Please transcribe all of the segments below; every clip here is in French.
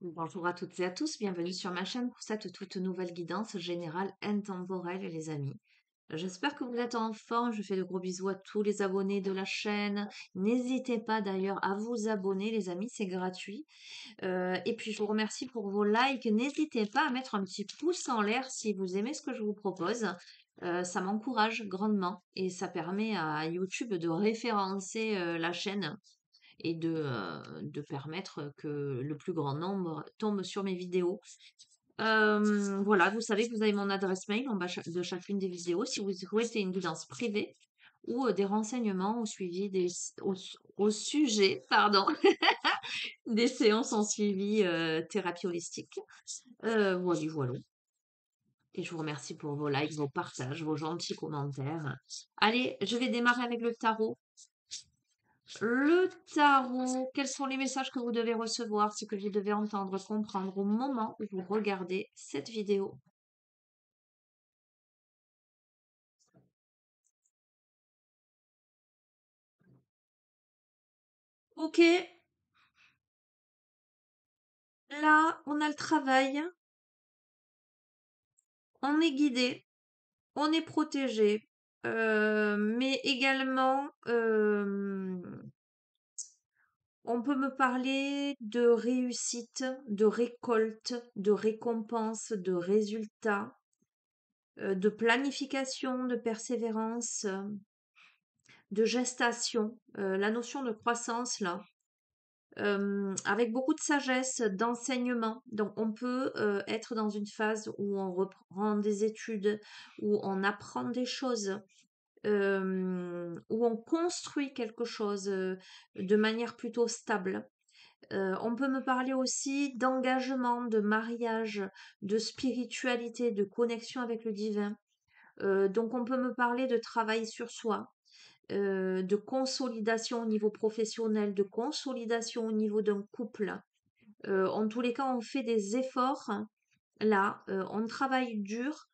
Bonjour à toutes et à tous, bienvenue sur ma chaîne pour cette toute nouvelle guidance générale intemporelle les amis. J'espère que vous êtes en forme, je fais de gros bisous à tous les abonnés de la chaîne. N'hésitez pas d'ailleurs à vous abonner les amis, c'est gratuit. Et puis je vous remercie pour vos likes, n'hésitez pas à mettre un petit pouce en l'air si vous aimez ce que je vous propose. Ça m'encourage grandement et ça permet à YouTube de référencer la chaîne et de permettre que le plus grand nombre tombe sur mes vidéos. Voilà, vous savez que vous avez mon adresse mail en bas de chacune des vidéos si vous souhaitez une guidance privée ou des renseignements au suivi au sujet, pardon, des séances en suivi thérapie holistique. Voilà, voilà. Et je vous remercie pour vos likes, vos partages, vos gentils commentaires. Allez, je vais démarrer avec le tarot. Le tarot, quels sont les messages que vous devez recevoir, ce que vous devez entendre, comprendre au moment où vous regardez cette vidéo? Ok, là, on a le travail, on est guidé, on est protégé, mais également, on peut me parler de réussite, de récolte, de récompense, de résultat, de planification, de persévérance, de gestation, la notion de croissance là, avec beaucoup de sagesse, d'enseignement. Donc on peut être dans une phase où on reprend des études, où on apprend des choses, où on construit quelque chose de manière plutôt stable. On peut me parler aussi d'engagement, de mariage, de spiritualité, de connexion avec le divin. Donc on peut me parler de travail sur soi, de consolidation au niveau professionnel, de consolidation au niveau d'un couple. En tous les cas, on fait des efforts là, on travaille dur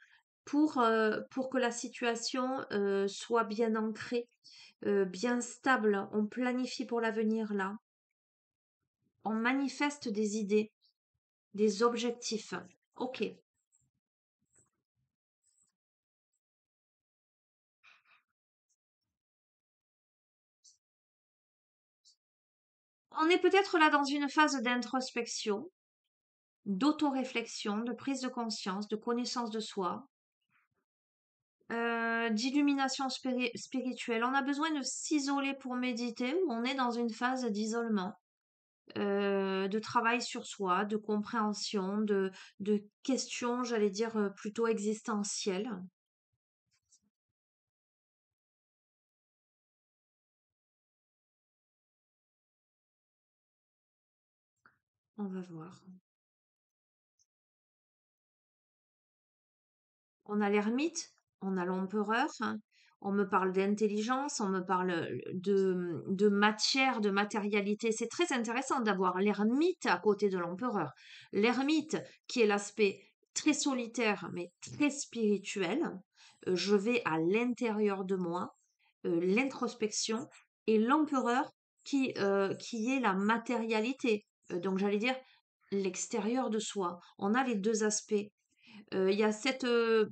pour que la situation soit bien ancrée, bien stable. On planifie pour l'avenir là. On manifeste des idées, des objectifs. Ok. On est peut-être là dans une phase d'introspection, d'autoréflexion, de prise de conscience, de connaissance de soi, d'illumination spirituelle. On a besoin de s'isoler pour méditer ou on est dans une phase d'isolement, de travail sur soi, de compréhension, de questions, j'allais dire, plutôt existentielles. On va voir. On a l'ermite, on a l'empereur, hein. On me parle d'intelligence, on me parle de matière, de matérialité. C'est très intéressant d'avoir l'ermite à côté de l'empereur. L'ermite, qui est l'aspect très solitaire, mais très spirituel. Je vais à l'intérieur de moi, l'introspection, et l'empereur qui est la matérialité. Donc j'allais dire l'extérieur de soi. On a les deux aspects. Il y a cette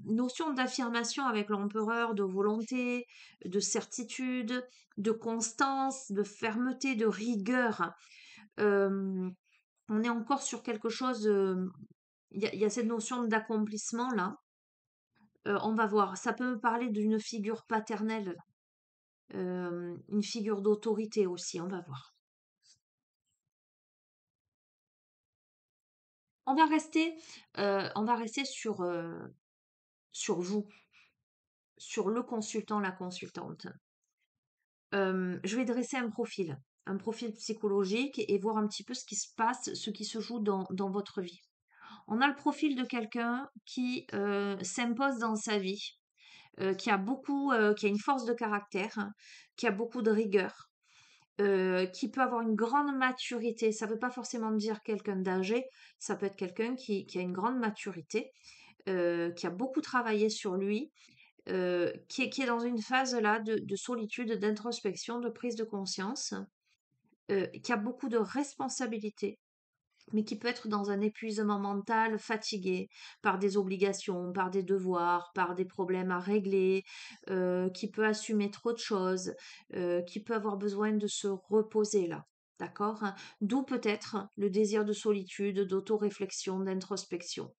notion d'affirmation avec l'empereur, de volonté, de certitude, de constance, de fermeté, de rigueur. Euh, on est encore sur quelque chose. Il y a cette notion d'accomplissement là. On va voir. Ça peut me parler d'une figure paternelle, une figure d'autorité aussi. On va voir. On va rester sur vous, sur le consultant, la consultante. Je vais dresser un profil psychologique et voir un petit peu ce qui se passe, ce qui se joue dans votre vie. On a le profil de quelqu'un qui s'impose dans sa vie, qui a une force de caractère, hein, qui a beaucoup de rigueur, qui peut avoir une grande maturité. Ça ne veut pas forcément dire quelqu'un d'âgé, ça peut être quelqu'un qui a une grande maturité, qui a beaucoup travaillé sur lui, qui est dans une phase là de solitude, d'introspection, de prise de conscience, qui a beaucoup de responsabilités, mais qui peut être dans un épuisement mental, fatigué par des obligations, par des devoirs, par des problèmes à régler, qui peut assumer trop de choses, qui peut avoir besoin de se reposer là. D'accord? D'où peut-être le désir de solitude, d'autoréflexion, d'introspection.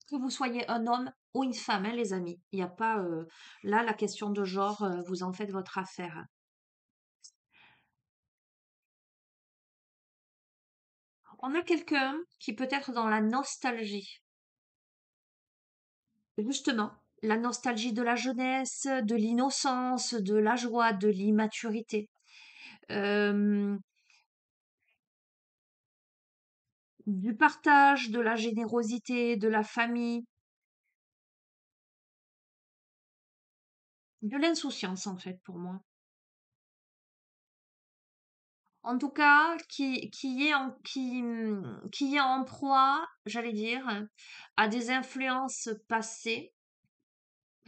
Que vous soyez un homme ou une femme, hein, les amis. Il n'y a pas là la question de genre, vous en faites votre affaire. On a quelqu'un qui peut être dans la nostalgie. Justement, la nostalgie de la jeunesse, de l'innocence, de la joie, de l'immaturité, euh, du partage, de la générosité, de la famille, de l'insouciance en fait pour moi. En tout cas, qui est en proie, j'allais dire, à des influences passées.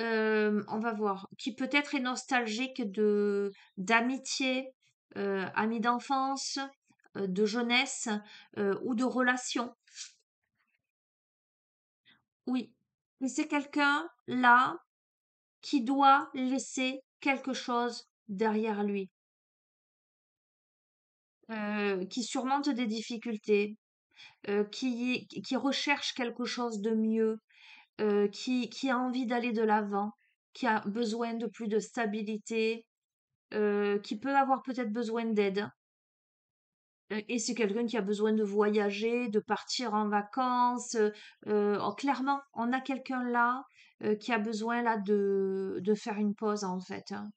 On va voir, qui peut-être est nostalgique de d'amitié, amis d'enfance, de jeunesse, ou de relations. Oui, mais c'est quelqu'un là qui doit laisser quelque chose derrière lui, qui surmonte des difficultés, qui recherche quelque chose de mieux, qui a envie d'aller de l'avant, qui a besoin de plus de stabilité, qui peut avoir peut-être besoin d'aide. Et c'est quelqu'un qui a besoin de voyager, de partir en vacances. Clairement, on a quelqu'un là qui a besoin là de faire une pause en fait, hein.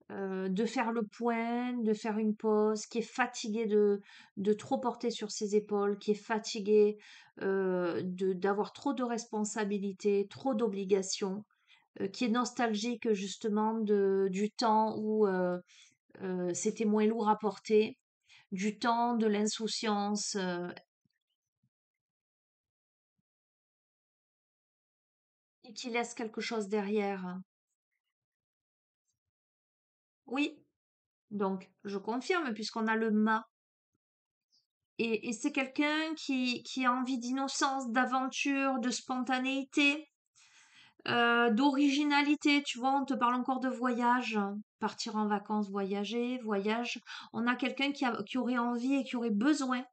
De faire le point, de faire une pause, qui est fatigué de trop porter sur ses épaules, qui est fatigué d'avoir trop de responsabilités, trop d'obligations, qui est nostalgique justement du temps où c'était moins lourd à porter, du temps, de l'insouciance, et qui laisse quelque chose derrière. Oui, donc je confirme puisqu'on a le mât. Et c'est quelqu'un qui a envie d'innocence, d'aventure, de spontanéité, d'originalité. Tu vois, on te parle encore de voyage, partir en vacances, voyager, voyage. On a quelqu'un qui aurait envie et qui aurait besoin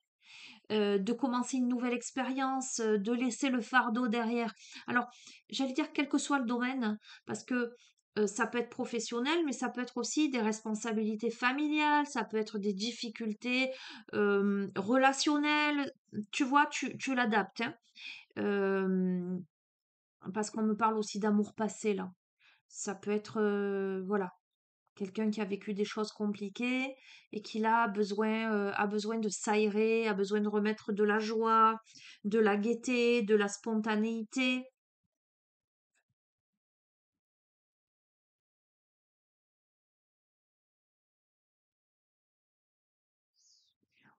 de commencer une nouvelle expérience, de laisser le fardeau derrière. Alors, j'allais dire quel que soit le domaine, parce que ça peut être professionnel, mais ça peut être aussi des responsabilités familiales, ça peut être des difficultés relationnelles. Tu vois, tu l'adaptes, hein. Euh, Parce qu'on me parle aussi d'amour passé, là. Ça peut être, voilà, quelqu'un qui a vécu des choses compliquées et qui là a besoin de s'aérer, a besoin de remettre de la joie, de la gaieté, de la spontanéité.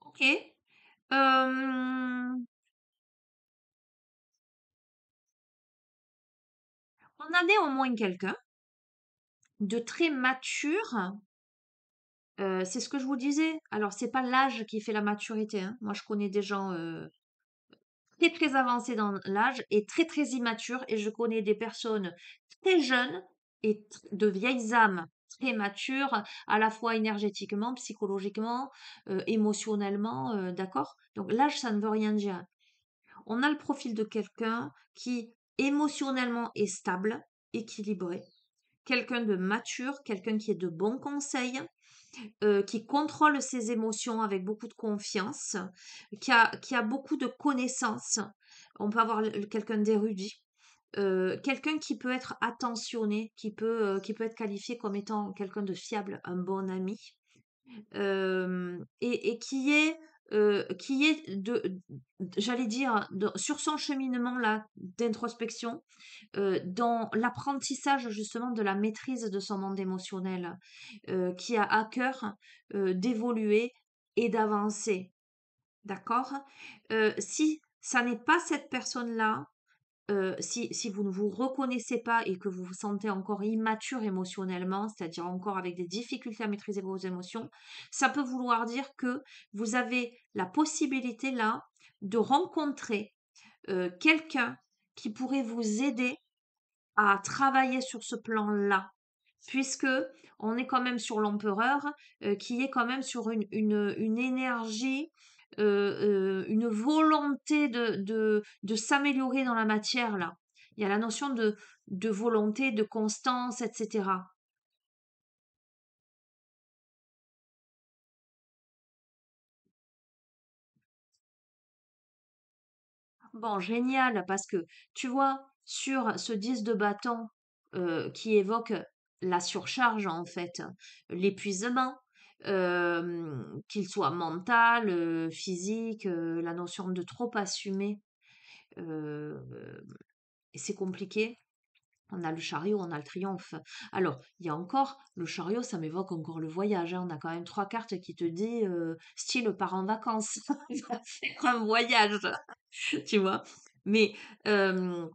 Ok. On a néanmoins quelqu'un de très mature. C'est ce que je vous disais. Alors, c'est pas l'âge qui fait la maturité, hein. Moi, je connais des gens très très avancés dans l'âge et très très immatures, et je connais des personnes très jeunes et de vieilles âmes très matures, à la fois énergétiquement, psychologiquement, émotionnellement, d'accord? Donc l'âge, ça ne veut rien dire. On a le profil de quelqu'un qui émotionnellement est stable, équilibré, quelqu'un de mature, quelqu'un qui est de bons conseils, qui contrôle ses émotions avec beaucoup de confiance, qui a beaucoup de connaissances. On peut avoir quelqu'un d'érudit, quelqu'un qui peut être attentionné, qui peut être qualifié comme étant quelqu'un de fiable, un bon ami, et qui est j'allais dire, sur son cheminement là d'introspection, dans l'apprentissage justement de la maîtrise de son monde émotionnel, qui a à cœur d'évoluer et d'avancer. D'accord? Si ça n'est pas cette personne-là, si vous ne vous reconnaissez pas et que vous vous sentez encore immature émotionnellement, c'est-à-dire encore avec des difficultés à maîtriser vos émotions, ça peut vouloir dire que vous avez la possibilité là de rencontrer quelqu'un qui pourrait vous aider à travailler sur ce plan-là, puisque on est quand même sur l'empereur, qui est quand même sur une énergie, une volonté de s'améliorer dans la matière là. Il y a la notion de volonté, de constance, etc. Bon, génial, parce que tu vois, sur ce 10 de bâton qui évoque la surcharge, en fait, l'épuisement, qu'il soit mental, physique, la notion de trop assumer, euh, et c'est compliqué. On a le chariot, on a le triomphe. Alors, il y a encore le chariot, ça m'évoque encore le voyage, hein. On a quand même trois cartes qui te dit style part en vacances, va faire un voyage, tu vois. Mais euh,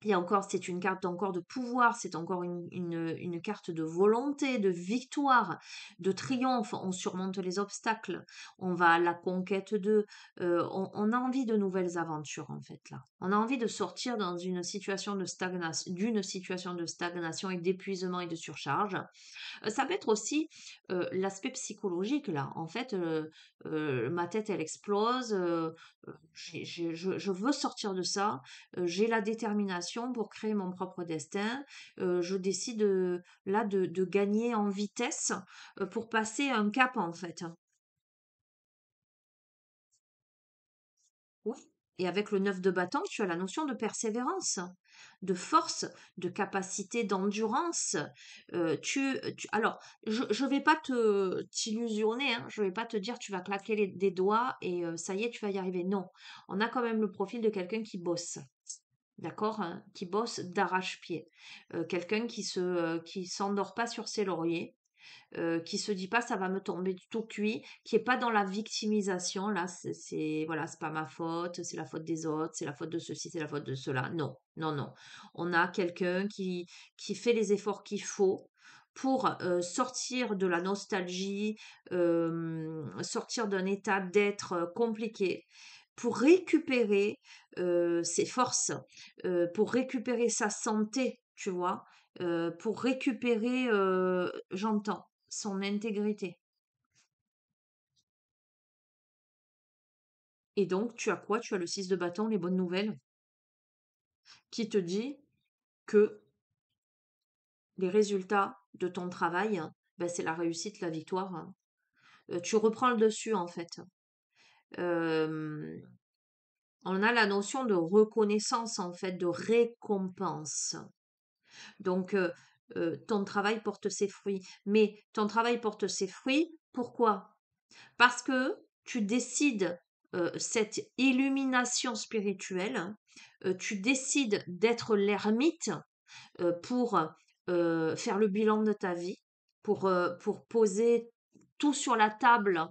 il y a encore, c'est une carte encore de pouvoir, c'est encore une carte de volonté, de victoire, de triomphe. On surmonte les obstacles, on va à la conquête de. On a envie de nouvelles aventures en fait là. On a envie de sortir dans une situation de stagnation, d'une situation de stagnation et d'épuisement et de surcharge. Ça peut être aussi l'aspect psychologique là. En fait, ma tête elle explose. Je veux sortir de ça. J'ai la détermination pour créer mon propre destin. Je décide là de gagner en vitesse pour passer un cap en fait. Oui. Et avec le 9 de bâton, tu as la notion de persévérance, de force, de capacité d'endurance. Alors, je ne vais pas te t'illusionner, hein, je vais pas te dire tu vas claquer des doigts et ça y est, tu vas y arriver. Non, on a quand même le profil de quelqu'un qui bosse. D'accord, hein, qui bosse d'arrache-pied. Quelqu'un qui s'endort pas sur ses lauriers, qui se dit pas ça va me tomber du tout cuit, qui est pas dans la victimisation, là, voilà, c'est pas ma faute, c'est la faute des autres, c'est la faute de ceci, c'est la faute de cela. Non, non, non. On a quelqu'un qui fait les efforts qu'il faut pour sortir de la nostalgie, sortir d'un état d'être compliqué, pour récupérer ses forces, pour récupérer sa santé, tu vois, pour récupérer, j'entends, son intégrité. Et donc, tu as quoi? Tu as le 6 de bâton, les bonnes nouvelles, qui te dit que les résultats de ton travail, ben, c'est la réussite, la victoire, hein. Tu reprends le dessus, en fait. Euh, on a la notion de reconnaissance, en fait, de récompense. Donc, ton travail porte ses fruits. Mais ton travail porte ses fruits, pourquoi? Parce que tu décides cette illumination spirituelle, tu décides d'être l'ermite pour faire le bilan de ta vie, pour poser tout sur la table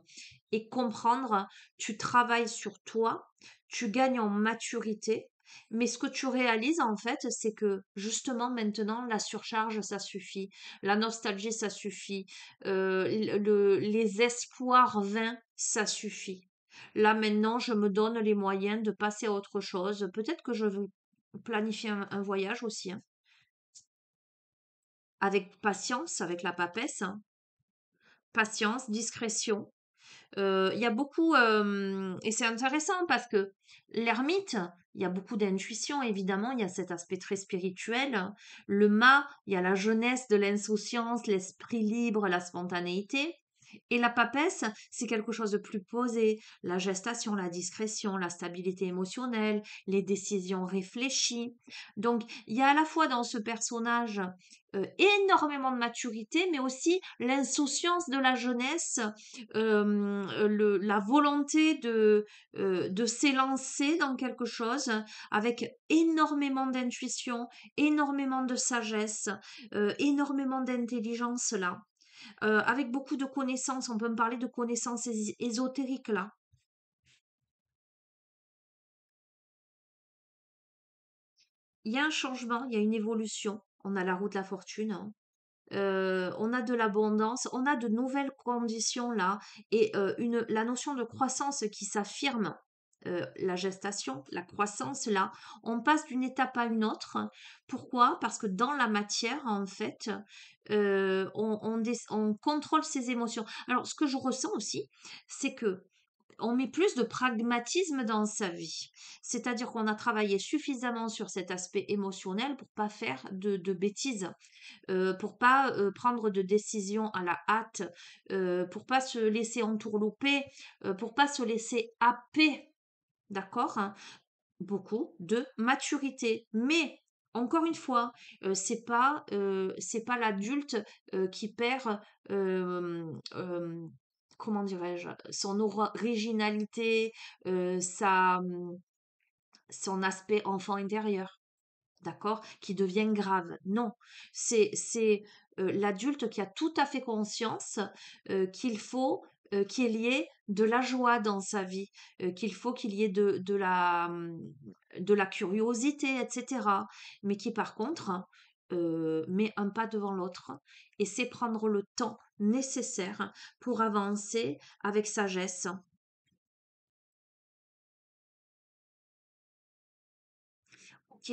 et comprendre, tu travailles sur toi, tu gagnes en maturité, mais ce que tu réalises en fait, c'est que justement maintenant, la surcharge, ça suffit, la nostalgie, ça suffit, les espoirs vains, ça suffit. Là maintenant, je me donne les moyens de passer à autre chose. Peut-être que je veux planifier un voyage aussi, hein. Avec patience, avec la papesse, hein. Patience, discrétion. Il y a beaucoup, et c'est intéressant parce que l'ermite, il y a beaucoup d'intuition, évidemment, il y a cet aspect très spirituel. Le mât, il y a la jeunesse de l'insouciance, l'esprit libre, la spontanéité. Et la papesse, c'est quelque chose de plus posé, la gestation, la discrétion, la stabilité émotionnelle, les décisions réfléchies. Donc, il y a à la fois dans ce personnage énormément de maturité, mais aussi l'insouciance de la jeunesse, la volonté de s'élancer dans quelque chose avec énormément d'intuition, énormément de sagesse, énormément d'intelligence là. Avec beaucoup de connaissances, on peut me parler de connaissances ésotériques là. il y a un changement, il y a une évolution. On a la roue de la fortune, hein. On a de l'abondance, on a de nouvelles conditions là et la notion de croissance qui s'affirme, la gestation, la croissance là, on passe d'une étape à une autre. Pourquoi? Parce que dans la matière, en fait, on contrôle ses émotions. Alors, ce que je ressens aussi, c'est que on met plus de pragmatisme dans sa vie. C'est-à-dire qu'on a travaillé suffisamment sur cet aspect émotionnel pour pas faire de bêtises, pour pas prendre de décisions à la hâte, pour pas se laisser entourlouper, pour pas se laisser happer, d'accord, hein. Beaucoup de maturité. Mais encore une fois, c'est pas l'adulte qui perd, comment dirais-je, son originalité, son aspect enfant intérieur. D'accord? Qui devient grave. Non, c'est l'adulte qui a tout à fait conscience, qu'il faut, qu'il y ait de la joie dans sa vie, qu'il faut qu'il y ait de la curiosité et cetera. Mais qui par contre, met un pas devant l'autre et sait prendre le temps nécessaire pour avancer avec sagesse. OK.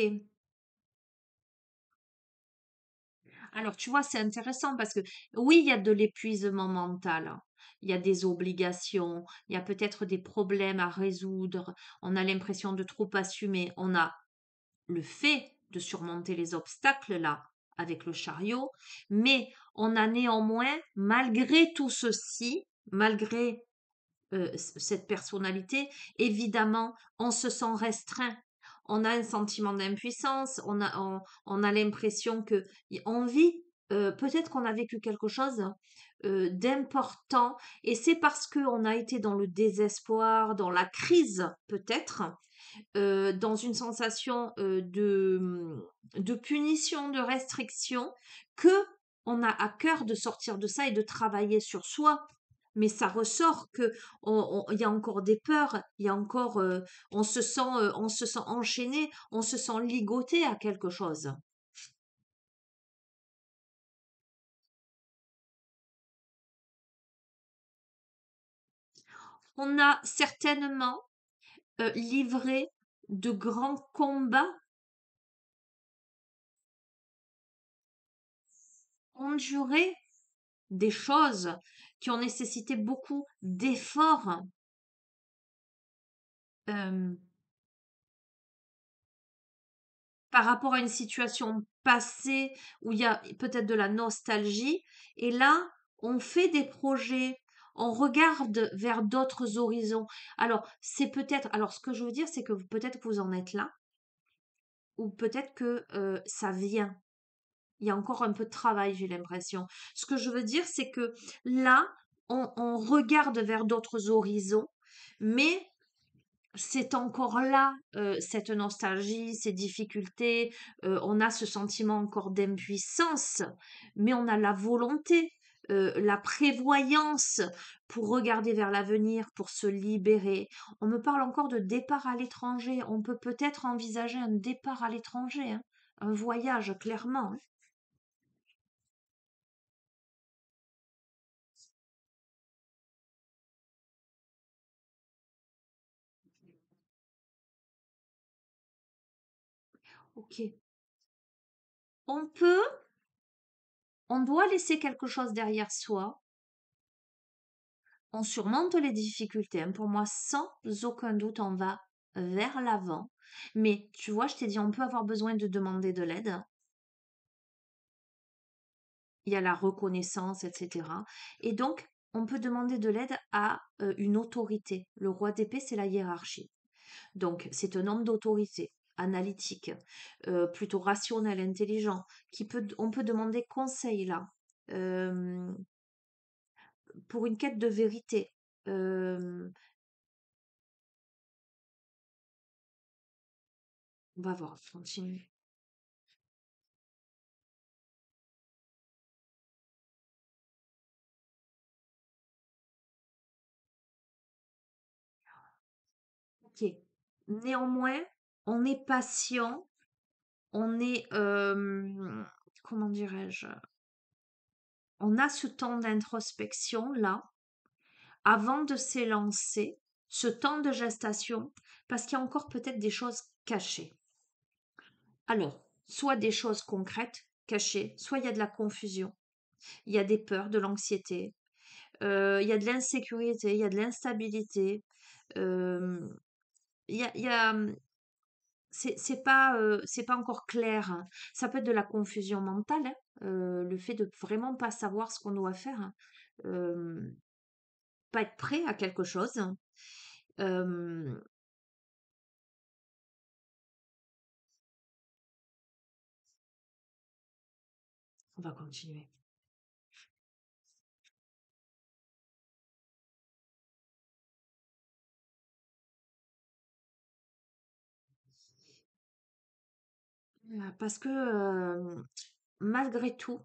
Alors, tu vois, c'est intéressant parce que oui, il y a de l'épuisement mental, hein. Il y a des obligations, il y a peut-être des problèmes à résoudre, on a l'impression de trop assumer. On a le fait de surmonter les obstacles là avec le chariot, mais on a néanmoins, malgré tout ceci, malgré cette personnalité, évidemment, on se sent restreint. On a un sentiment d'impuissance, on a l'impression que on vit, peut-être qu'on a vécu quelque chose d'important, et c'est parce qu'on a été dans le désespoir, dans la crise peut-être, dans une sensation de punition, de restriction, que on a à cœur de sortir de ça et de travailler sur soi. Mais ça ressort que il y a encore des peurs, il y a encore, on se sent enchaîné, on se sent ligoté à quelque chose. On a certainement livré de grands combats, enduré des choses qui ont nécessité beaucoup d'efforts. euh, Par rapport à une situation passée où il y a peut-être de la nostalgie. Et là, on fait des projets, on regarde vers d'autres horizons. Alors, c'est peut-être, alors ce que je veux dire, c'est que peut-être que vous en êtes là, ou peut-être que ça vient. Il y a encore un peu de travail, j'ai l'impression. Ce que je veux dire, c'est que là, on regarde vers d'autres horizons, mais c'est encore là, cette nostalgie, ces difficultés, on a ce sentiment encore d'impuissance, mais on a la volonté, la prévoyance pour regarder vers l'avenir, pour se libérer. On me parle encore de départ à l'étranger. On peut peut-être envisager un départ à l'étranger, hein, un voyage, clairement, hein. OK. On peut, on doit laisser quelque chose derrière soi. On surmonte les difficultés, hein. Pour moi, sans aucun doute, on va vers l'avant. Mais tu vois, je t'ai dit, on peut avoir besoin de demander de l'aide. Il y a la reconnaissance, etc. Et donc, on peut demander de l'aide à une autorité. Le roi d'épée, c'est la hiérarchie. Donc, c'est un homme d'autorité, analytique, plutôt rationnel, intelligent, on peut demander conseil là, euh, pour une quête de vérité. Euh, on va voir, continue. Ok. Néanmoins, on est patient, on est, comment dirais-je? On a ce temps d'introspection là, avant de s'élancer, ce temps de gestation, parce qu'il y a encore peut-être des choses cachées. Alors, soit des choses concrètes, cachées, soit il y a de la confusion, il y a des peurs, de l'anxiété, il y a de l'insécurité, il y a de l'instabilité, il y a, c'est pas encore clair, hein. Ça peut être de la confusion mentale, hein, le fait de vraiment pas savoir ce qu'on doit faire, hein, hem, pas être prêt à quelque chose, hein. Hem, on va continuer. Parce que, malgré tout,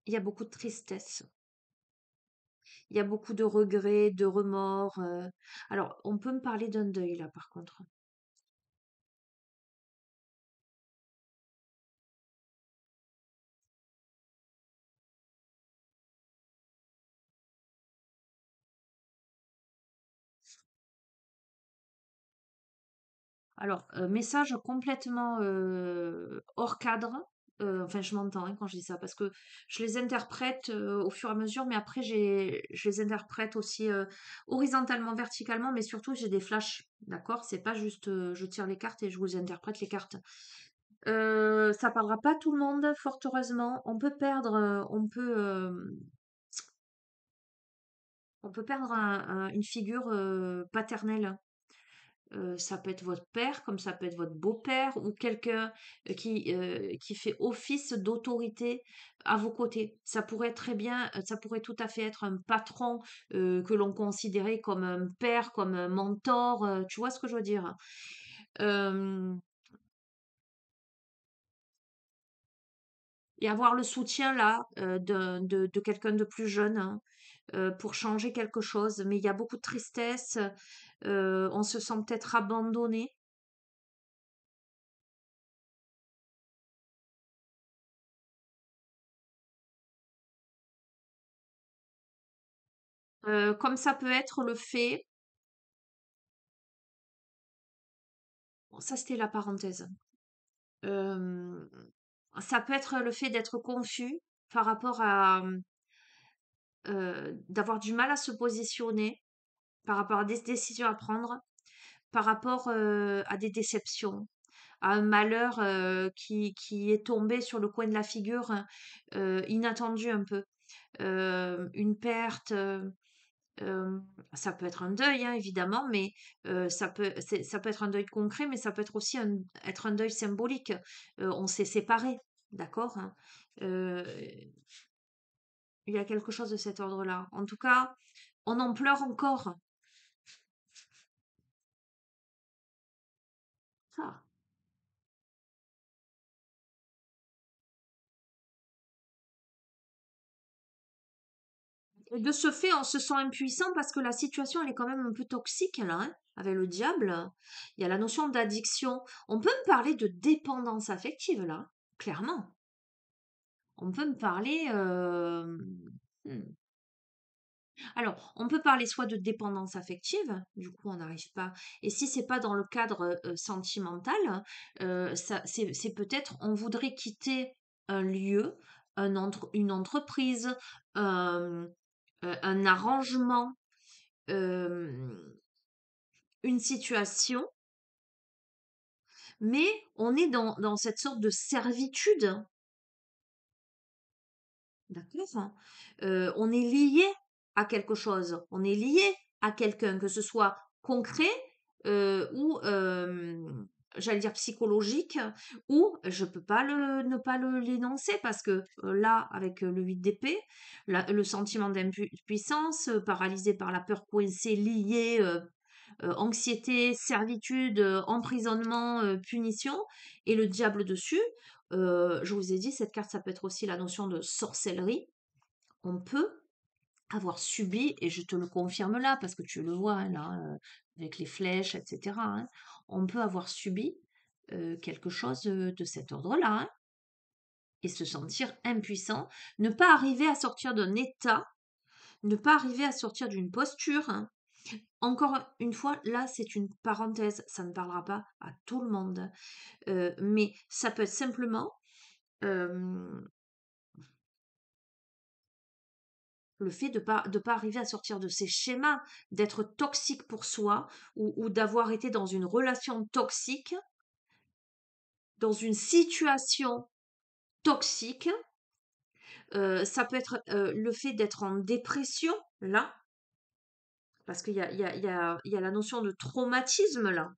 il y a beaucoup de tristesse. Il y a beaucoup de regrets, de remords, alors on peut me parler d'un deuil là, par contre. Alors, message complètement, hors cadre, enfin je m'entends, hein, quand je dis ça, parce que je les interprète, au fur et à mesure, mais après je les interprète aussi, horizontalement, verticalement, mais surtout j'ai des flashs, d'accord? C'est pas juste, je tire les cartes et je vous interprète les cartes. Ça parlera pas à tout le monde, fort heureusement. On peut perdre une figure, paternelle. Ça peut être votre père, comme ça peut être votre beau-père ou quelqu'un qui fait office d'autorité à vos côtés. Ça pourrait très bien, ça pourrait tout à fait être un patron que l'on considérait comme un père, comme un mentor. Tu vois ce que je veux dire? Euh, et avoir le soutien là de quelqu'un de plus jeune, hein, pour changer quelque chose. Mais il y a beaucoup de tristesse. On se sent peut-être abandonné. Comme ça peut être le fait. Bon, ça, c'était la parenthèse. Hem, Ça peut être le fait d'être confus par rapport à, d'avoir du mal à se positionner par rapport à des décisions à prendre, par rapport, à des déceptions, à un malheur, qui est tombé sur le coin de la figure, inattendu un peu. Une perte, ça peut être un deuil, hein, évidemment, mais ça peut être un deuil concret, mais ça peut être aussi être un deuil symbolique. On s'est séparés, d'accord, hein. Euh, il y a quelque chose de cet ordre-là. En tout cas, on en pleure encore. Ah. Et de ce fait, on se sent impuissant parce que la situation, elle est quand même un peu toxique, là, hein, avec le diable. Il y a la notion d'addiction. On peut me parler de dépendance affective, là, clairement. On peut me parler. Hmm. Alors, on peut parler soit de dépendance affective, du coup on n'arrive pas. Et si c'est pas dans le cadre sentimental, c'est peut-être on voudrait quitter un lieu, une entreprise, un, un arrangement, euh, une situation, mais on est dans cette sorte de servitude. D'accord, hein. On est lié à quelque chose, on est lié à quelqu'un, que ce soit concret, ou j'allais dire psychologique, ou je peux pas ne pas l'énoncer parce que, là, avec, le 8 d'épée, le sentiment d'impuissance, paralysé par la peur, coincé, lié, anxiété, servitude, emprisonnement, punition et le diable dessus. Je vous ai dit, cette carte, ça peut être aussi la notion de sorcellerie. On peut avoir subi, et je te le confirme là, parce que tu le vois hein, là, avec les flèches, etc., hein, on peut avoir subi quelque chose de cet ordre-là, hein, et se sentir impuissant, ne pas arriver à sortir d'un état, ne pas arriver à sortir d'une posture, hein. Encore une fois, là, c'est une parenthèse, ça ne parlera pas à tout le monde, mais ça peut être simplement euh, le fait de pas arriver à sortir de ces schémas, d'être toxique pour soi ou d'avoir été dans une relation toxique, dans une situation toxique. Ça peut être le fait d'être en dépression, là, parce qu'il y a la notion de traumatisme, là,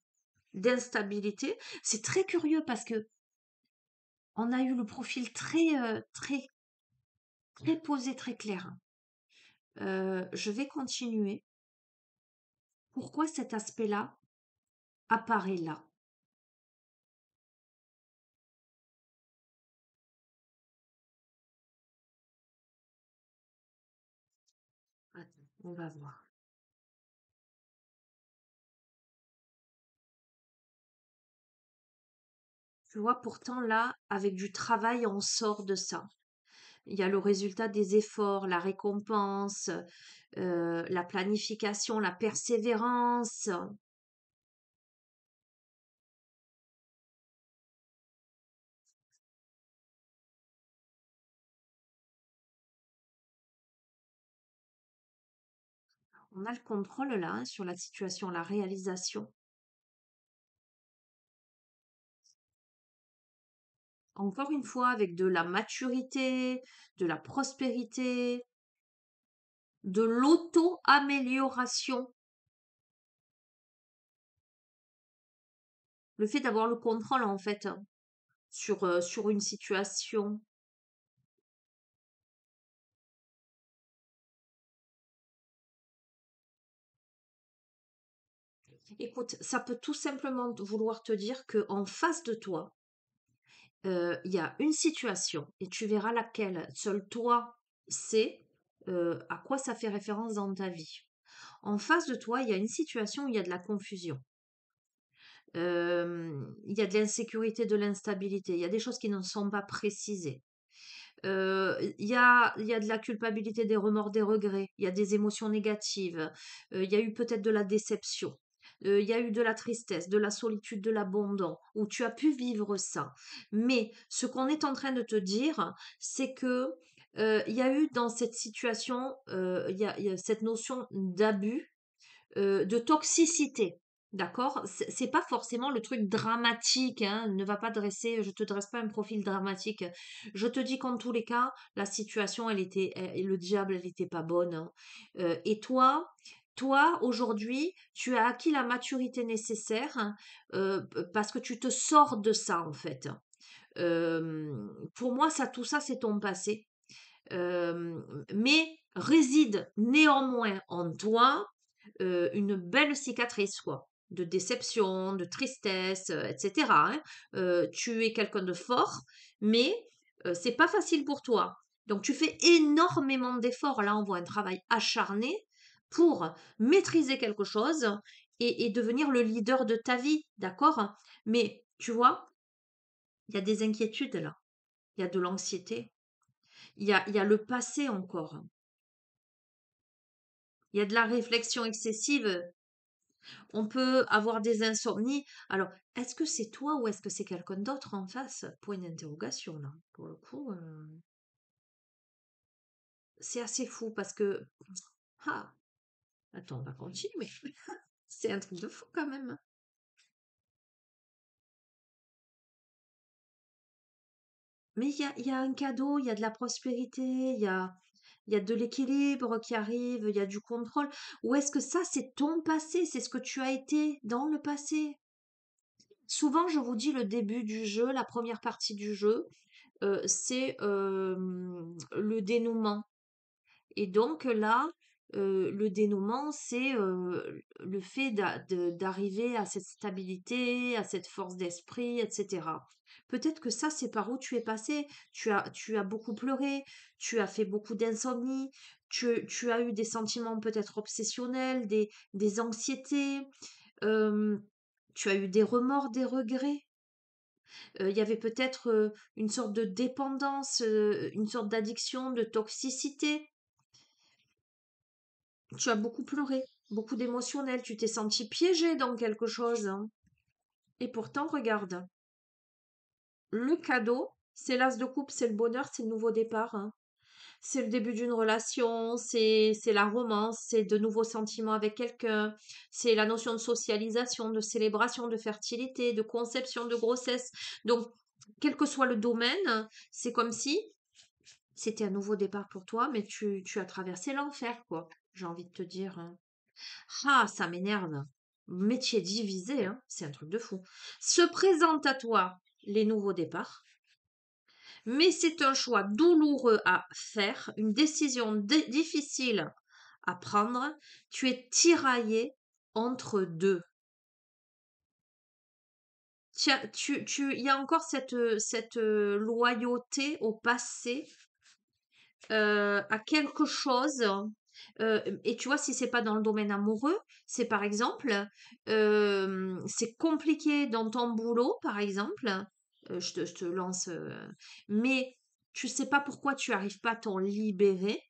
d'instabilité. C'est très curieux parce que on a eu le profil très posé, très clair. Je vais continuer. Pourquoi cet aspect-là apparaît là? Attends, on va voir. Tu vois, pourtant là, avec du travail, on sort de ça. Il y a le résultat des efforts, la récompense, la planification, la persévérance. On a le contrôle là, hein, sur la situation, la réalisation. Encore une fois, avec de la maturité, de la prospérité, de l'auto-amélioration. Le fait d'avoir le contrôle en fait, hein, sur une situation. Écoute, ça peut tout simplement vouloir te dire que en face de toi, il y a une situation et tu verras laquelle seul toi sais à quoi ça fait référence dans ta vie. En face de toi, il y a une situation où il y a de la confusion. Il y a de l'insécurité, de l'instabilité. Il y a des choses qui ne sont pas précisées. Il y a de la culpabilité, des remords, des regrets. Il y a des émotions négatives. Il y a eu peut-être de la déception. Il y a eu de la tristesse, de la solitude, de l'abandon, où tu as pu vivre ça. Mais ce qu'on est en train de te dire, c'est que il y a eu dans cette situation, il y a cette notion d'abus, de toxicité. D'accord? C'est pas forcément le truc dramatique, hein. Ne va pas dresser, je te dresse pas un profil dramatique. Je te dis qu'en tous les cas, la situation, le diable, elle était pas bonne, hein. Et toi, aujourd'hui, tu as acquis la maturité nécessaire, hein, parce que tu te sors de ça, en fait. Pour moi, tout ça, c'est ton passé. Mais réside néanmoins en toi une belle cicatrice, quoi, de déception, de tristesse, etc., hein. Tu es quelqu'un de fort, mais c'est pas facile pour toi. Donc tu fais énormément d'efforts. Là, on voit un travail acharné pour maîtriser quelque chose et devenir le leader de ta vie, d'accord? Mais tu vois, il y a des inquiétudes là, il y a de l'anxiété, il y a le passé encore. Il y a de la réflexion excessive. On peut avoir des insomnies. Alors, est-ce que c'est toi ou est-ce que c'est quelqu'un d'autre en face? Point d'interrogation, là. Pour le coup, c'est assez fou parce que... Ah, attends, on va continuer. C'est un truc de fou quand même, hein. Mais il y a un cadeau, il y a de la prospérité, il y a de l'équilibre qui arrive, il y a du contrôle. Ou est-ce que ça, c'est ton passé, c'est ce que tu as été dans le passé? Souvent, je vous dis le début du jeu, la première partie du jeu, c'est le dénouement. Et donc là, le dénouement, c'est le fait d'arriver à cette stabilité, à cette force d'esprit, etc. Peut-être que ça, c'est par où tu es passé. Tu as beaucoup pleuré, tu as fait beaucoup d'insomnie, tu as eu des sentiments peut-être obsessionnels, des anxiétés, euh, tu as eu des remords, des regrets. Il y avait peut-être une sorte de dépendance, une sorte d'addiction, de toxicité. Tu as beaucoup pleuré, beaucoup d'émotionnel, tu t'es senti piégé dans quelque chose, hein. Et pourtant, regarde, le cadeau, c'est l'as de coupe, c'est le bonheur, c'est le nouveau départ, hein. C'est le début d'une relation, c'est la romance, c'est de nouveaux sentiments avec quelqu'un, c'est la notion de socialisation, de célébration, de fertilité, de conception, de grossesse. Donc, quel que soit le domaine, c'est comme si c'était un nouveau départ pour toi, mais tu as traversé l'enfer, quoi. J'ai envie de te dire, hein. Ah, ça m'énerve. Métier divisé, hein, c'est un truc de fou. Se présente à toi les nouveaux départs, mais c'est un choix douloureux à faire, une décision difficile à prendre. Tu es tiraillé entre deux. Tiens, il y a encore cette loyauté au passé, à quelque chose. Et tu vois, si c'est pas dans le domaine amoureux, c'est par exemple, c'est compliqué dans ton boulot, par exemple. Je te lance, mais tu sais pas pourquoi tu arrives pas à t'en libérer.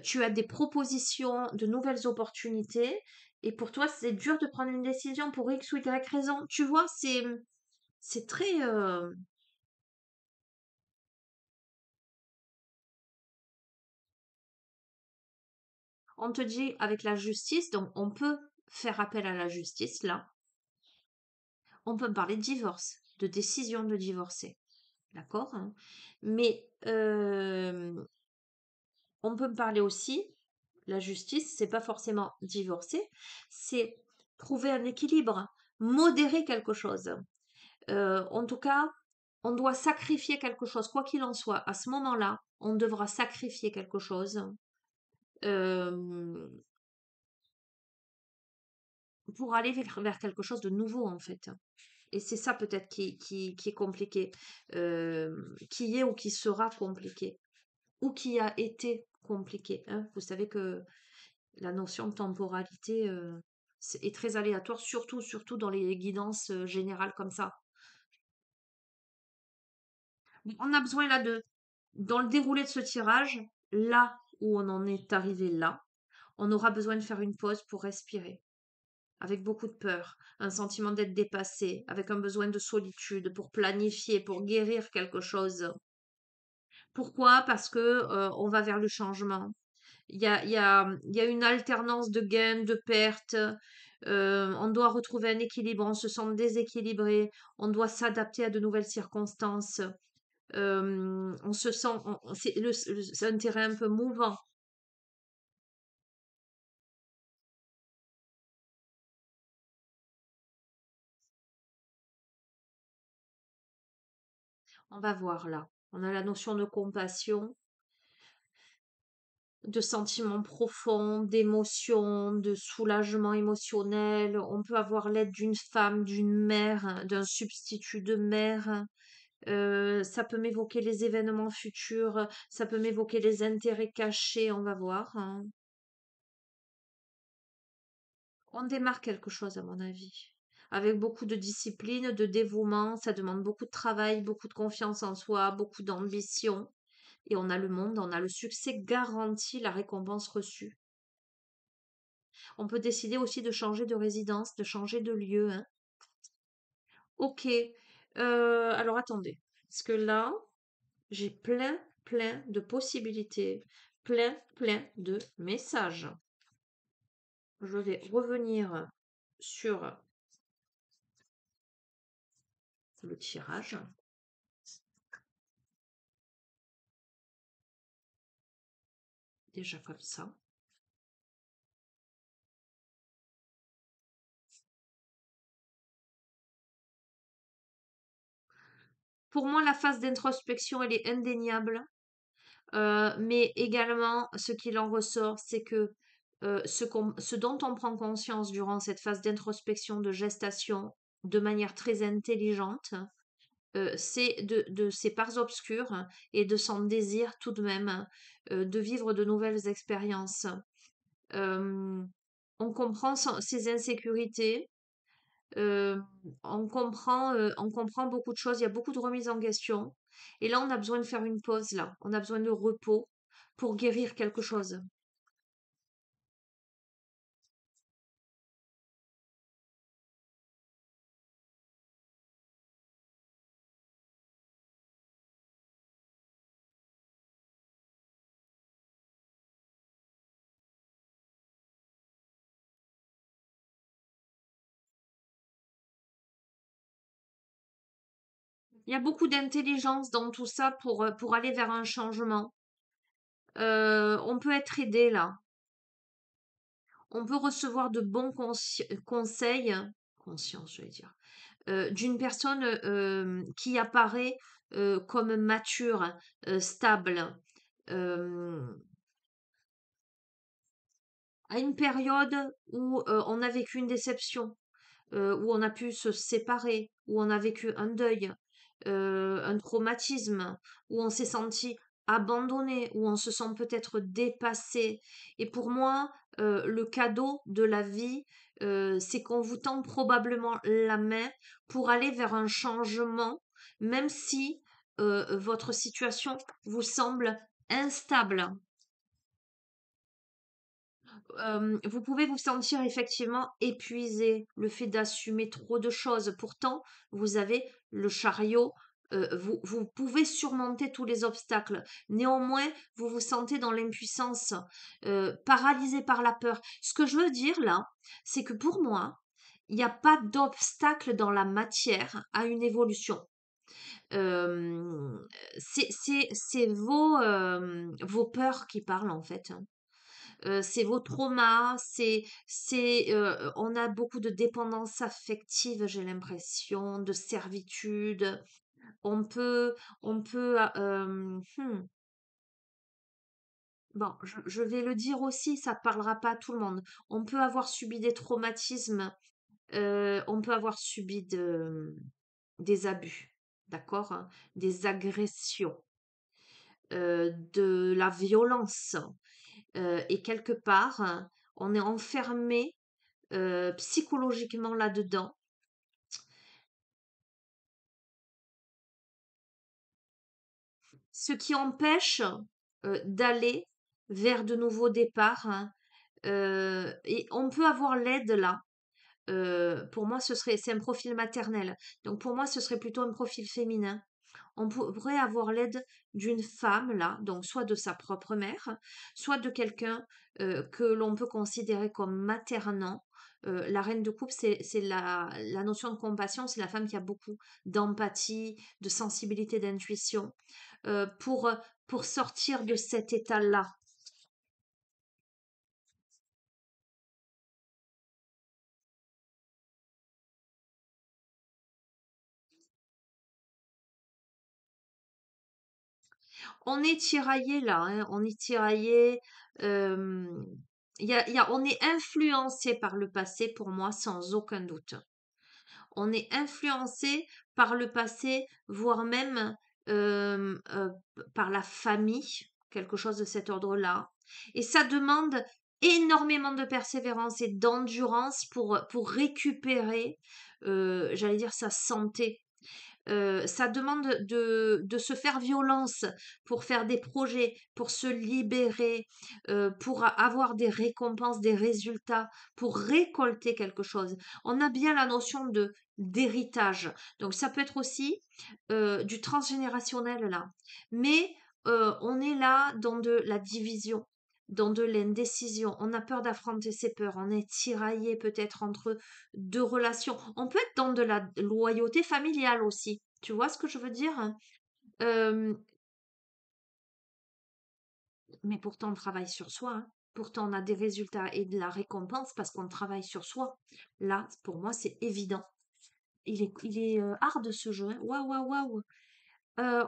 Tu as des propositions, de nouvelles opportunités, et pour toi, c'est dur de prendre une décision pour X ou Y raison. Tu vois, c'est très. On te dit avec la justice, donc on peut faire appel à la justice là. On peut parler de divorce, de décision de divorcer, d'accord, hein. Mais on peut me parler aussi, la justice, c'est pas forcément divorcer, c'est trouver un équilibre, modérer quelque chose. En tout cas, on doit sacrifier quelque chose, quoi qu'il en soit. À ce moment-là, on devra sacrifier quelque chose euh, pour aller vers quelque chose de nouveau, en fait. Et c'est ça peut-être qui est compliqué, qui est ou qui sera compliqué, ou qui a été compliqué, hein. Vous savez que la notion de temporalité est très aléatoire, surtout dans les guidances générales comme ça. On a besoin là dans le déroulé de ce tirage, là où on en est arrivé là, on aura besoin de faire une pause pour respirer, avec beaucoup de peur, un sentiment d'être dépassé, avec un besoin de solitude pour planifier, pour guérir quelque chose. Pourquoi? Parce que on va vers le changement. Il y a une alternance de gains, de pertes. On doit retrouver un équilibre. On se sent déséquilibré. On doit s'adapter à de nouvelles circonstances. On se sent, c'est un terrain un peu mouvant. On va voir là. On a la notion de compassion, de sentiments profonds, d'émotions, de soulagement émotionnel. On peut avoir l'aide d'une femme, d'une mère, d'un substitut de mère. Ça peut m'évoquer les événements futurs, ça peut m'évoquer les intérêts cachés, on va voir, hein. On démarre quelque chose, à mon avis. Avec beaucoup de discipline, de dévouement, ça demande beaucoup de travail, beaucoup de confiance en soi, beaucoup d'ambition. Et on a le monde, on a le succès garanti, la récompense reçue. On peut décider aussi de changer de résidence, de changer de lieu, hein. Ok. Alors attendez. Parce que là, j'ai plein de possibilités, plein de messages. Je vais revenir sur le tirage. Déjà comme ça. Pour moi, la phase d'introspection, elle est indéniable. Mais également, ce qu'il en ressort, c'est que ce dont on prend conscience durant cette phase d'introspection, de gestation, de manière très intelligente, c'est de ses parts obscures et de son désir tout de même de vivre de nouvelles expériences. On comprend ses insécurités, euh, on comprend beaucoup de choses, il y a beaucoup de remises en question. Et là, on a besoin de faire une pause, là. On a besoin de repos pour guérir quelque chose. Il y a beaucoup d'intelligence dans tout ça pour aller vers un changement. On peut être aidé là. On peut recevoir de bons conseils, conscience, je vais dire, d'une personne qui apparaît comme mature, stable, euh, à une période où on a vécu une déception, où on a pu se séparer, où on a vécu un deuil, un traumatisme, où on s'est senti abandonné, où on se sent peut-être dépassé. Et pour moi, le cadeau de la vie, c'est qu'on vous tend probablement la main pour aller vers un changement, même si votre situation vous semble instable. Vous pouvez vous sentir effectivement épuisé, le fait d'assumer trop de choses. Pourtant, vous avez le chariot, vous pouvez surmonter tous les obstacles. Néanmoins, vous vous sentez dans l'impuissance, paralysé par la peur. Ce que je veux dire là, c'est que pour moi, il n'y a pas d'obstacle dans la matière à une évolution. Euh, c'est vos peurs qui parlent en fait, hein. C'est vos traumas, on a beaucoup de dépendance affective, j'ai l'impression, de servitude. On peut, bon, je vais le dire aussi, ça parlera pas à tout le monde. On peut avoir subi des traumatismes, on peut avoir subi des abus, d'accord, hein, des agressions, de la violence. Et quelque part, on est enfermé psychologiquement là-dedans, ce qui empêche d'aller vers de nouveaux départs, hein. Et on peut avoir l'aide là. Pour moi, c'est un profil maternel. Donc pour moi, ce serait plutôt un profil féminin. On pourrait avoir l'aide d'une femme là, donc soit de sa propre mère, soit de quelqu'un que l'on peut considérer comme maternant. La reine de coupe, c'est la notion de compassion, c'est la femme qui a beaucoup d'empathie, de sensibilité, d'intuition, euh, pour, euh, pour sortir de cet état-là. On est tiraillé là, hein, on est tiraillé. euh, on est influencé par le passé pour moi sans aucun doute. On est influencé par le passé, voire même par la famille, quelque chose de cet ordre-là. Et ça demande énormément de persévérance et d'endurance pour récupérer, j'allais dire, sa santé. Ça demande de se faire violence pour faire des projets, pour se libérer, pour avoir des récompenses, des résultats, pour récolter quelque chose. On a bien la notion de d'héritage. Donc ça peut être aussi du transgénérationnel là. Mais on est là dans de la division, dans de l'indécision. On a peur d'affronter ses peurs. On est tiraillé peut-être entre deux relations. On peut être dans de la loyauté familiale aussi. Tu vois ce que je veux dire? Euh, mais pourtant, on travaille sur soi, hein. Pourtant, on a des résultats et de la récompense parce qu'on travaille sur soi. Là, pour moi, c'est évident. Il est hard ce jeu, hein. Waouh, waouh, waouh.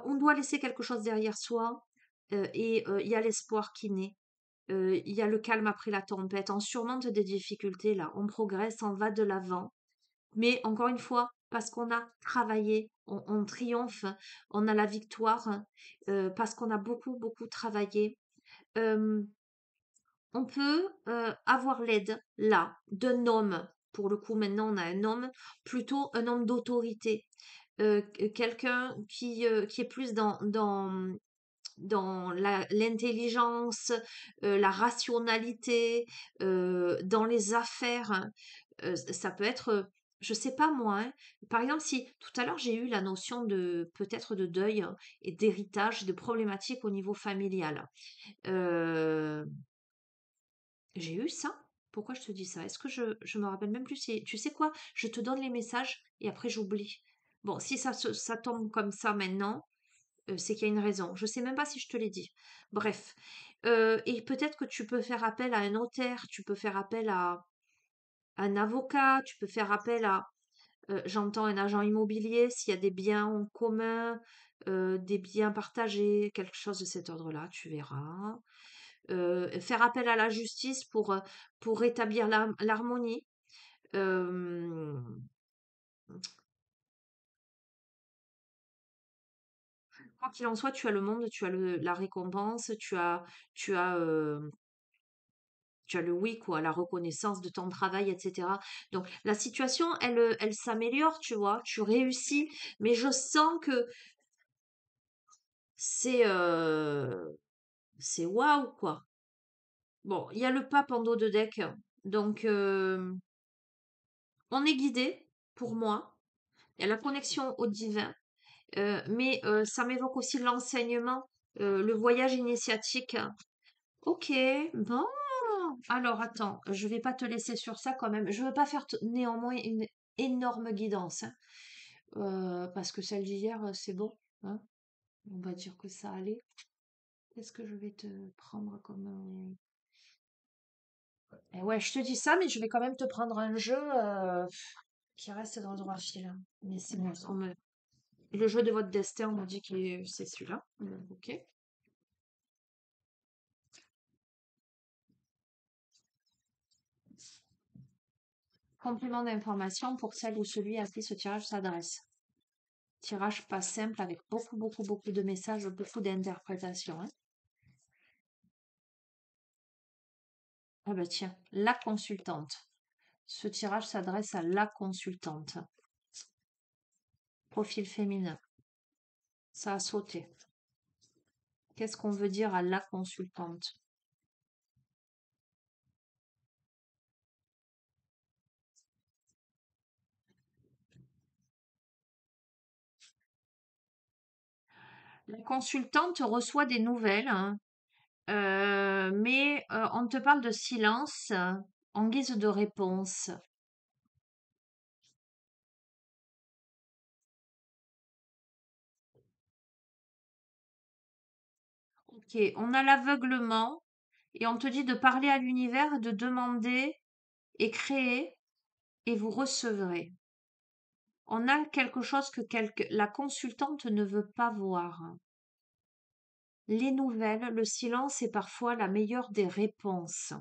On doit laisser quelque chose derrière soi et il y a l'espoir qui naît. Il y a le calme après la tempête. On surmonte des difficultés là. On progresse, on va de l'avant. Mais encore une fois, parce qu'on a travaillé, on triomphe, on a la victoire, parce qu'on a beaucoup, beaucoup travaillé. Euh, on peut avoir l'aide là d'un homme pour le coup, maintenant, on a un homme, plutôt un homme d'autorité. Quelqu'un qui est plus dans l'intelligence, la rationalité, dans les affaires, hein. Ça peut être, je sais pas moi, hein. Par exemple, si tout à l'heure j'ai eu la notion de peut-être de deuil, hein, et d'héritage, de problématiques au niveau familial. Euh, j'ai eu ça? Pourquoi je te dis ça? Est-ce que je me rappelle même plus si... Tu sais quoi? Je te donne les messages et après j'oublie. Bon, si ça tombe comme ça maintenant, c'est qu'il y a une raison. Je sais même pas si je te l'ai dit. Bref. Et peut-être que tu peux faire appel à un notaire, tu peux faire appel à un avocat, tu peux faire appel à, j'entends un agent immobilier, s'il y a des biens en commun, des biens partagés, quelque chose de cet ordre-là, tu verras. Faire appel à la justice pour rétablir l'harmonie. Euh, Quoi qu'il en soit, tu as le monde, tu as la récompense, tu as le oui, quoi, la reconnaissance de ton travail, etc. Donc, la situation, elle s'améliore, tu vois, tu réussis, mais je sens que c'est c'est waouh, quoi. Bon, il y a le pape en dos de deck, donc on est guidé, pour moi. Il y a la connexion au divin, mais ça m'évoque aussi l'enseignement, le voyage initiatique. Ok, bon. Alors attends, je vais pas te laisser sur ça quand même. Je veux pas faire néanmoins une énorme guidance, hein, parce que celle d'hier, c'est bon, hein. On va dire que ça allait. Qu'est-ce que je vais te prendre comme... Eh ouais, je te dis ça, mais je vais quand même te prendre un jeu qui reste dans le droit fil, hein. Mais c'est bon, le jeu de votre destin, on me dit que c'est celui-là. Ok. Complément d'information pour celle ou celui à qui ce tirage s'adresse. Tirage pas simple avec beaucoup, beaucoup, beaucoup de messages, beaucoup d'interprétations, hein. Ah bah tiens, la consultante. Ce tirage s'adresse à la consultante. Profil féminin. Ça a sauté. Qu'est-ce qu'on veut dire à la consultante? La consultante reçoit des nouvelles, hein, mais on te parle de silence en guise de réponse. Ok, on a l'aveuglement et on te dit de parler à l'univers, de demander et créer et vous recevrez. On a quelque chose que la consultante ne veut pas voir. Les nouvelles, le silence est parfois la meilleure des réponses.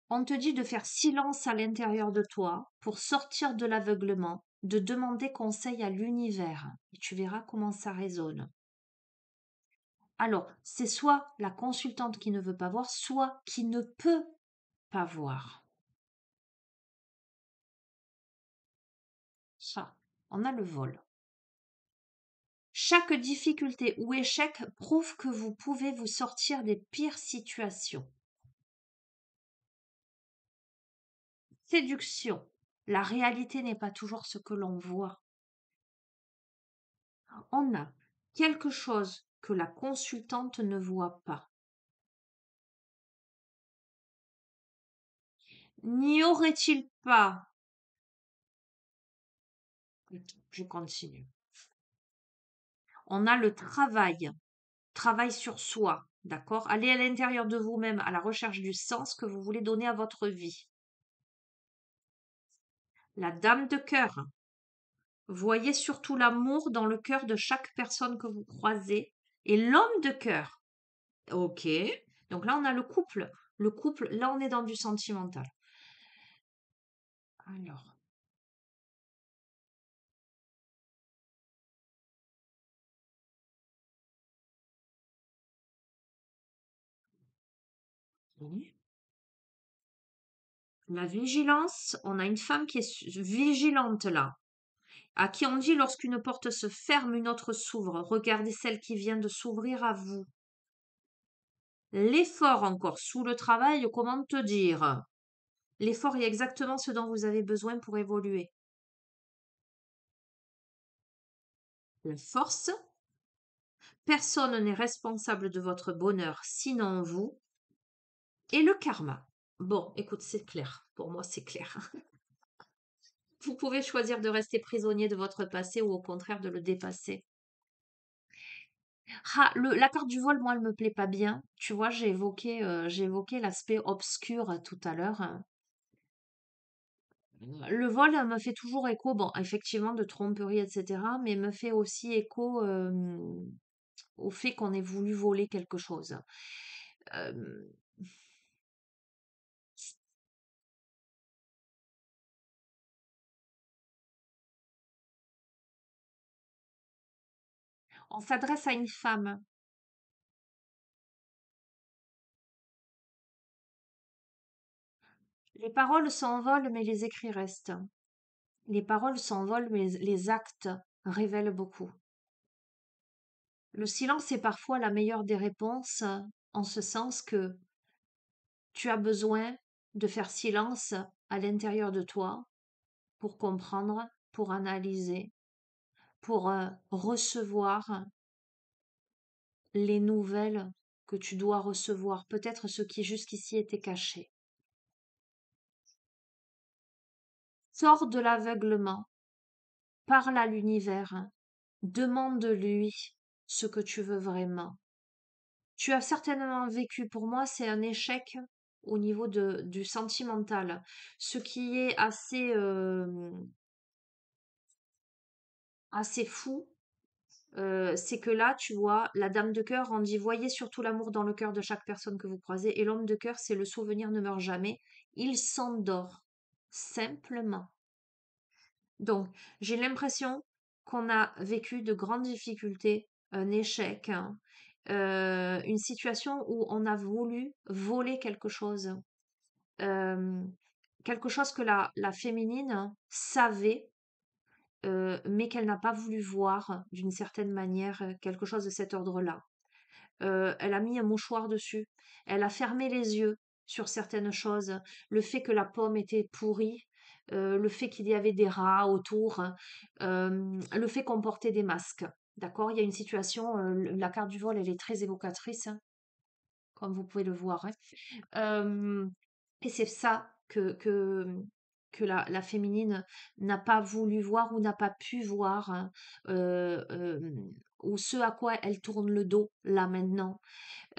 On te dit de faire silence à l'intérieur de toi pour sortir de l'aveuglement, de demander conseil à l'univers. Et tu verras comment ça résonne. Alors, c'est soit la consultante qui ne veut pas voir, soit qui ne peut pas voir. Ça, on a le vol. Chaque difficulté ou échec prouve que vous pouvez vous sortir des pires situations. Séduction. La réalité n'est pas toujours ce que l'on voit. On a quelque chose que la consultante ne voit pas. N'y aurait-il pas, je continue, on a le travail sur soi, d'accord? Allez à l'intérieur de vous-même à la recherche du sens que vous voulez donner à votre vie. La dame de cœur, voyez surtout l'amour dans le cœur de chaque personne que vous croisez. Et l'homme de cœur, ok. Donc là, on a le couple. Le couple, là, on est dans du sentimental. Alors, oui. La vigilance, on a une femme qui est vigilante là, à qui on dit lorsqu'une porte se ferme, une autre s'ouvre. Regardez celle qui vient de s'ouvrir à vous. L'effort encore sous le travail, comment te dire? L'effort est exactement ce dont vous avez besoin pour évoluer. La force, personne n'est responsable de votre bonheur sinon vous. Et le karma. Bon, écoute, c'est clair. Pour moi, c'est clair. Vous pouvez choisir de rester prisonnier de votre passé ou au contraire de le dépasser. Ah, la carte du vol, moi, elle me plaît pas bien. Tu vois, j'ai évoqué l'aspect obscur tout à l'heure. Le vol me fait toujours écho, bon, effectivement, de tromperie, etc., mais me fait aussi écho au fait qu'on ait voulu voler quelque chose. Euh, on s'adresse à une femme. Les paroles s'envolent, mais les écrits restent. Les paroles s'envolent, mais les actes révèlent beaucoup. Le silence est parfois la meilleure des réponses, en ce sens que tu as besoin de faire silence à l'intérieur de toi pour comprendre, pour analyser, pour recevoir les nouvelles que tu dois recevoir, peut-être ce qui jusqu'ici était caché. Sors de l'aveuglement, parle à l'univers, demande-lui ce que tu veux vraiment. Tu as certainement vécu, pour moi, c'est un échec au niveau du sentimental. Ce qui est assez fou, c'est que là, tu vois, la dame de cœur, on dit, voyez surtout l'amour dans le cœur de chaque personne que vous croisez. Et l'homme de cœur, c'est le souvenir ne meurt jamais. Il s'endort, simplement. Donc, j'ai l'impression qu'on a vécu de grandes difficultés, un échec, hein, une situation où on a voulu voler euh, quelque chose que la féminine savait, mais qu'elle n'a pas voulu voir d'une certaine manière, quelque chose de cet ordre-là. Elle a mis un mouchoir dessus, elle a fermé les yeux sur certaines choses, le fait que la pomme était pourrie, le fait qu'il y avait des rats autour, le fait qu'on portait des masques. D'accord? Il y a une situation, la carte du vol, elle est très évocatrice, hein, comme vous pouvez le voir, hein. Et c'est ça que la féminine n'a pas voulu voir ou n'a pas pu voir, hein, ou ce à quoi elle tourne le dos là maintenant.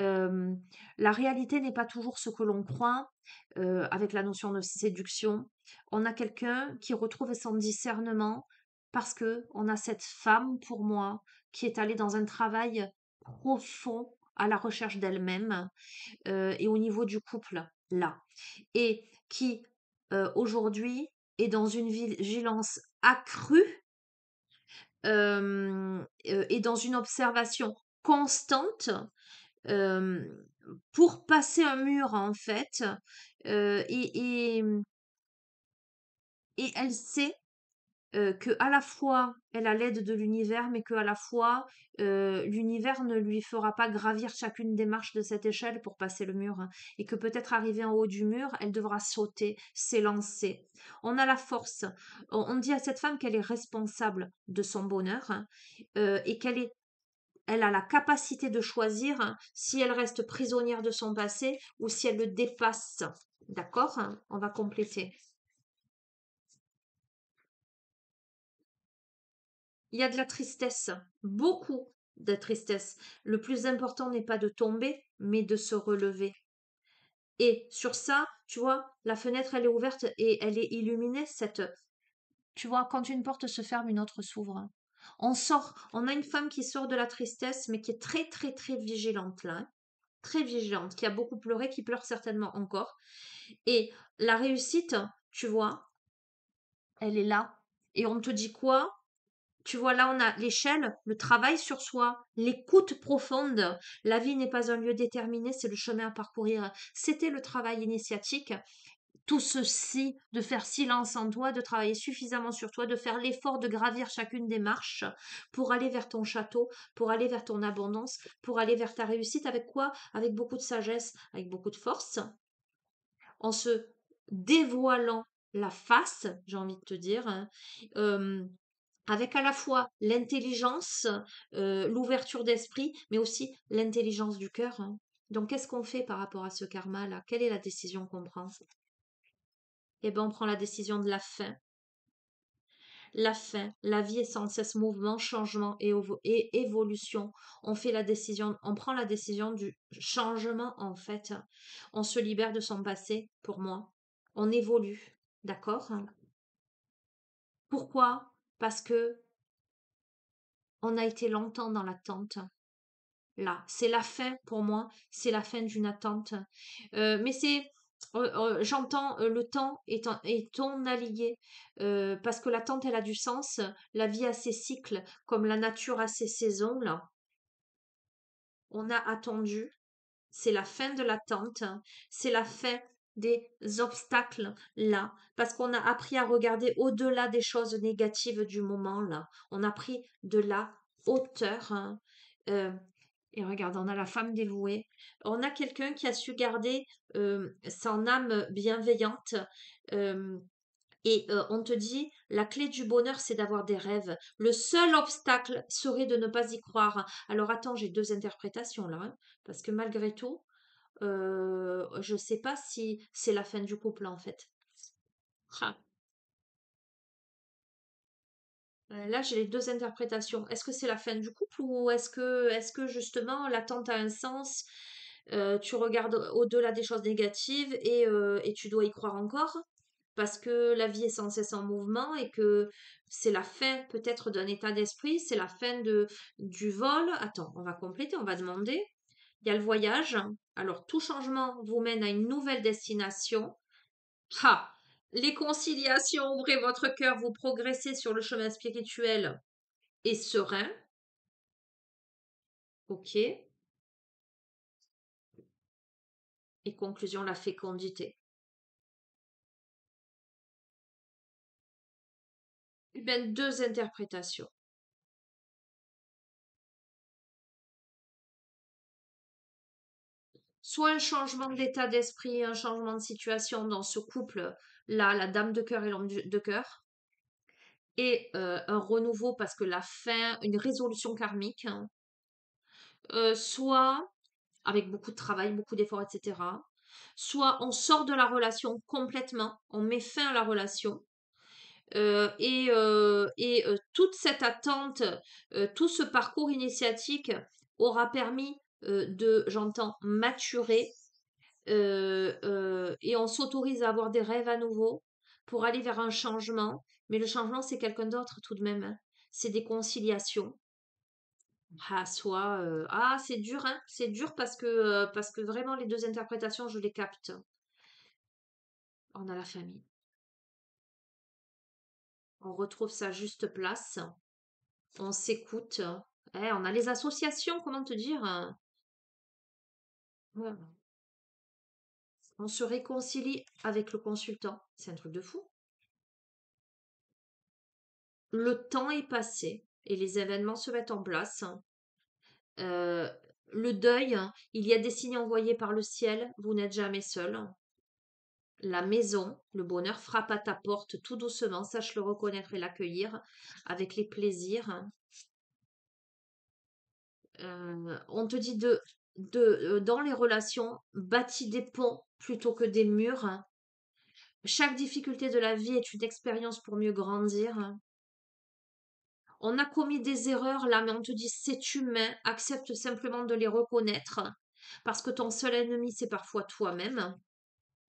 Euh, la réalité n'est pas toujours ce que l'on croit, avec la notion de séduction. On a quelqu'un qui retrouve son discernement parce que on a cette femme, pour moi, qui est allée dans un travail profond à la recherche d'elle-même, et au niveau du couple, là. Et qui, aujourd'hui, est dans une vigilance accrue, et dans une observation constante, euh, pour passer un mur, en fait. euh, et, et, et elle sait, que à la fois elle a l'aide de l'univers, mais que à la fois l'univers ne lui fera pas gravir chacune des marches de cette échelle pour passer le mur, hein, et que peut-être arrivée en haut du mur, elle devra sauter, s'élancer. On a la force. On dit à cette femme qu'elle est responsable de son bonheur, hein, et elle a la capacité de choisir, hein, si elle reste prisonnière de son passé ou si elle le dépasse. D'accord? Hein. On va compléter. Il y a de la tristesse, beaucoup de tristesse. Le plus important n'est pas de tomber, mais de se relever. Et sur ça, tu vois, la fenêtre, elle est ouverte et elle est illuminée. Tu vois, quand une porte se ferme, une autre s'ouvre. On sort, on a une femme qui sort de la tristesse, mais qui est très, très, très vigilante là, hein. Très vigilante, qui a beaucoup pleuré, qui pleure certainement encore. Et la réussite, tu vois, elle est là. Et on te dit quoi? Tu vois, là, on a l'échelle, le travail sur soi, l'écoute profonde. La vie n'est pas un lieu déterminé, c'est le chemin à parcourir. C'était le travail initiatique tout ceci, de faire silence en toi, de travailler suffisamment sur toi, de faire l'effort de gravir chacune des marches pour aller vers ton château, pour aller vers ton abondance, pour aller vers ta réussite. Avec quoi? Avec beaucoup de sagesse, avec beaucoup de force, en se dévoilant la face, j'ai envie de te dire, hein, euh, avec à la fois l'intelligence, l'ouverture d'esprit, mais aussi l'intelligence du cœur, hein. Donc, qu'est-ce qu'on fait par rapport à ce karma-là? Quelle est la décision qu'on prend? Eh bien, on prend la décision de la fin. La fin, la vie est sans cesse mouvement, changement et évolution. On fait la décision, on prend la décision du changement en fait. On se libère de son passé, pour moi. On évolue, d'accord? Pourquoi? Parce que on a été longtemps dans l'attente. Là, c'est la fin pour moi, c'est la fin d'une attente. Mais c'est, j'entends, le temps est ton allié, parce que l'attente, elle a du sens. La vie a ses cycles, comme la nature a ses saisons, là. On a attendu, c'est la fin de l'attente, c'est la fin des obstacles, là, parce qu'on a appris à regarder au-delà des choses négatives du moment, là. On a pris de la hauteur, hein. Euh, et regarde, on a la femme dévouée. On a quelqu'un qui a su garder son âme bienveillante. euh, on te dit, la clé du bonheur, c'est d'avoir des rêves. Le seul obstacle serait de ne pas y croire. Alors attends, j'ai deux interprétations là, hein, parce que malgré tout, je ne sais pas si c'est la fin du couple en fait. Ah. Là, j'ai les deux interprétations. Est-ce que c'est la fin du couple ou est-ce que justement l'attente a un sens? Tu regardes au-delà des choses négatives et tu dois y croire encore parce que la vie est sans cesse en mouvement et que c'est la fin peut-être d'un état d'esprit, c'est la fin du vol. Attends, on va compléter, on va demander. Il y a le voyage. Alors, tout changement vous mène à une nouvelle destination. Ha! Les conciliations, ouvrez votre cœur, vous progressez sur le chemin spirituel et serein. Ok. Et conclusion, la fécondité. Eh bien, deux interprétations. Soit un changement d'état d'esprit, un changement de situation dans ce couple-là, la dame de cœur et l'homme de cœur, et un renouveau parce que la fin, une résolution karmique, hein. Soit avec beaucoup de travail, beaucoup d'efforts, etc. Soit on sort de la relation complètement, on met fin à la relation. Toute cette attente, tout ce parcours initiatique aura permis j'entends, maturer, et on s'autorise à avoir des rêves à nouveau pour aller vers un changement. Mais le changement, c'est quelqu'un d'autre tout de même, hein. C'est des conciliations. Ah, c'est dur, hein. C'est dur parce que vraiment, les deux interprétations, je les capte. On a la famille. On retrouve sa juste place. On s'écoute. On a les associations, comment te dire, hein. Ouais. On se réconcilie avec le consultant. C'est un truc de fou. Le temps est passé et les événements se mettent en place. Euh, le deuil, hein, il y a des signes envoyés par le ciel. Vous n'êtes jamais seul. La maison, le bonheur frappe à ta porte tout doucement. Sache le reconnaître et l'accueillir avec les plaisirs. On te dit dans les relations, bâtis des ponts plutôt que des murs. Chaque difficulté de la vie est une expérience pour mieux grandir. On a commis des erreurs là, mais on te dit c'est humain, accepte simplement de les reconnaître parce que ton seul ennemi c'est parfois toi-même.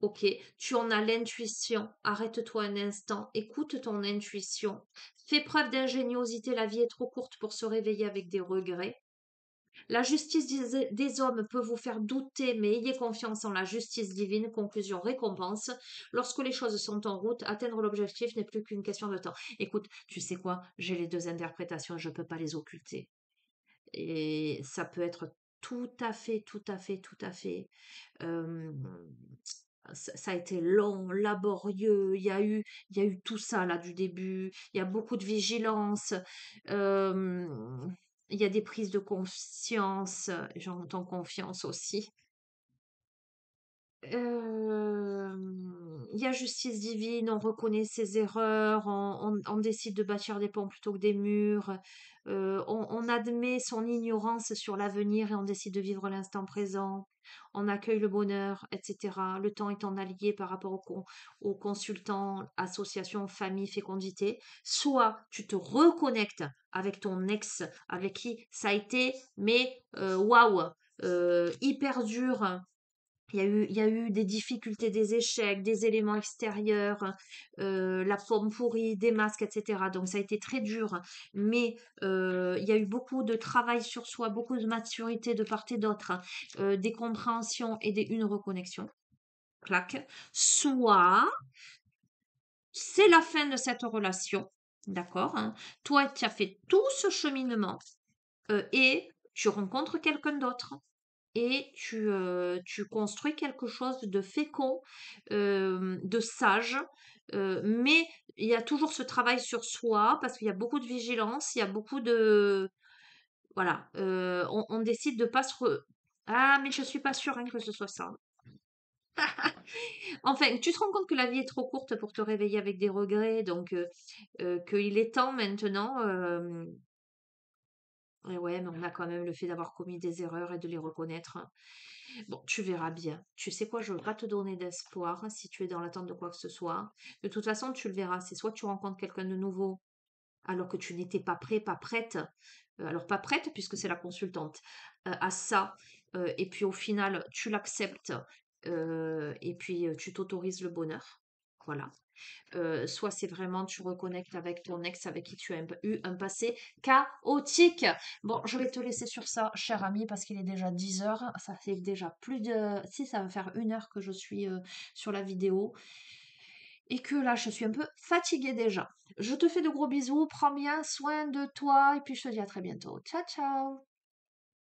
Ok, tu en as l'intuition. Arrête-toi un instant, écoute ton intuition. Fais preuve d'ingéniosité, la vie est trop courte pour se réveiller avec des regrets. La justice des hommes peut vous faire douter, mais ayez confiance en la justice divine. Conclusion, récompense. Lorsque les choses sont en route, atteindre l'objectif n'est plus qu'une question de temps. Écoute, tu sais quoi? J'ai les deux interprétations, je ne peux pas les occulter. Et ça peut être tout à fait, tout à fait, tout à fait. euh, Ça a été long, laborieux. Il y a eu tout ça là du début. Il y a beaucoup de vigilance. euh, il y a des prises de conscience. J'entends confiance aussi. Il y a justice divine, on reconnaît ses erreurs, on décide de bâtir des ponts plutôt que des murs, on admet son ignorance sur l'avenir et on décide de vivre l'instant présent, on accueille le bonheur, etc. Le temps est en allié par rapport aux consultants, associations, famille, fécondité. Soit tu te reconnectes avec ton ex, avec qui ça a été, mais waouh, hyper dur, il y a eu des difficultés, des échecs, des éléments extérieurs, la pomme pourrie, des masques, etc. Donc ça a été très dur, mais il y a eu beaucoup de travail sur soi, beaucoup de maturité de part et d'autre, des compréhensions et une reconnexion. Clac. Soit c'est la fin de cette relation, d'accord, hein. Toi, tu as fait tout ce cheminement et tu rencontres quelqu'un d'autre et tu construis quelque chose de fécond, de sage, mais il y a toujours ce travail sur soi parce qu'il y a beaucoup de vigilance, il y a beaucoup de voilà, on décide de pas se re ah mais je suis pas sûre, hein, que ce soit ça. Enfin, tu te rends compte que la vie est trop courte pour te réveiller avec des regrets, donc qu'il est temps maintenant, et ouais, mais on a quand même le fait d'avoir commis des erreurs et de les reconnaître. Bon, tu verras bien. Tu sais quoi, je ne veux pas te donner d'espoir si tu es dans l'attente de quoi que ce soit. De toute façon, tu le verras. C'est soit tu rencontres quelqu'un de nouveau alors que tu n'étais pas prêt, pas prête. Alors pas prête puisque c'est la consultante à ça. Et puis au final, tu l'acceptes. Et puis tu t'autorises le bonheur. Voilà. Soit c'est vraiment tu reconnectes avec ton ex avec qui tu as eu un passé chaotique. Bon, je vais te laisser sur ça, cher ami, parce qu'il est déjà 10 heures. Ça fait déjà plus de... Si, ça va faire 1 heure que je suis sur la vidéo. Et que là, je suis un peu fatiguée déjà. Je te fais de gros bisous, prends bien soin de toi, et puis je te dis à très bientôt. Ciao, ciao!